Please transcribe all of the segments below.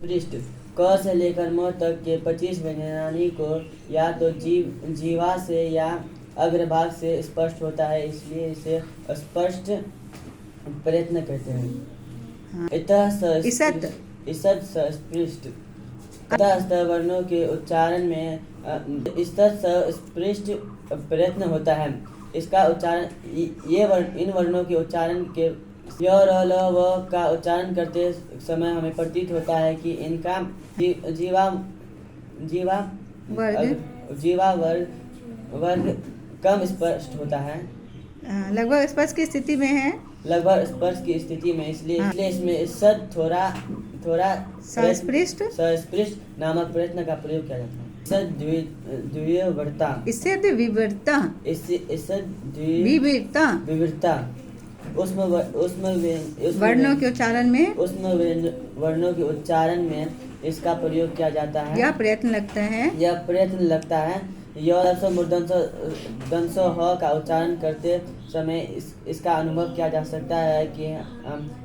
पृष्ठ क से लेकर म तक के 25 व्यंजनानी को या तो जीवा से या अग्रभाग से स्पष्ट होता है, इसलिए इसे स्पष्ट प्रयत्न कहते हैं। इतः स्पृष्ट तथा स्त वर्णों के उच्चारण में स्पृष्ट प्रयत्न होता है। इसका उच्चारण इन वर्णों के उच्चारण के य र ल व का उच्चारण करते समय हमें प्रतीत होता है कि इनका जीवा वर्ग कम स्पष्ट होता है, लगभग स्पर्श की स्थिति में है। लगभग स्पर्श की स्थिति में, इसलिए इसमें सद थोड़ा सस्पृष्ट नामक प्रयत्न का प्रयोग किया जाता है। विविधता वर्णों के उच्चारण में इसका प्रयोग किया जाता है। यह प्रयत्न लगता है। दंश ह का उच्चारण करते समय इसका अनुभव किया जा सकता है कि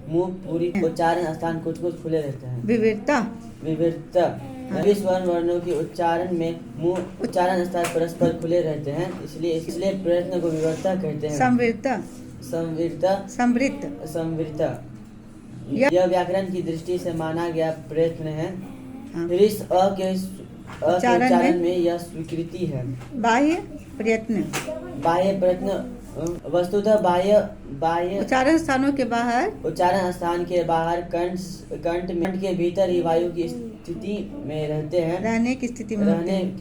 मुंह पूरी उच्चारण स्थान कुछ खुले रहते हैं। विविधता 20 वर्णों के उच्चारण में मुंह उच्चारण स्थान परस्पर खुले रहते हैं, इसलिए प्रयत्न को विविधता कहते हैं। संवृत्त यह व्याकरण की दृष्टि से माना गया प्रयत्न है। ऋष अ के उच्चारण में यह स्वीकृति है। बाह्य प्रयत्न वस्तुतः बाह्य उच्चारण स्थान के बाहर कंठ के भीतर ही वायु की स्थिति में रहते हैं, रहने की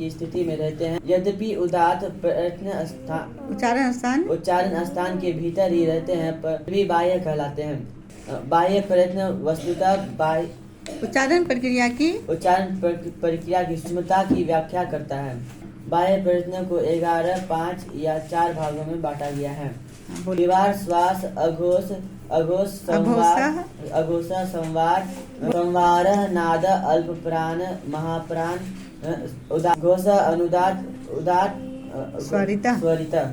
स्थिति में रहते हैं। यद्यपि उदात्त प्रयत्न उच्चारण स्थान के भीतर ही रहते हैं, पर भी बाह्य कहलाते हैं। बाह्य प्रयत्न वस्तुतः उच्चारण प्रक्रिया की सूक्ष्मता की व्याख्या करता है। बाह्य प्रयत्न को 11, 5 या 4 भागों में बांटा गया है। विवार, श्वास, संवार, नाद, अल्प प्राण, महाप्राण, घोष, अनुदात, उदात, स्वरिता।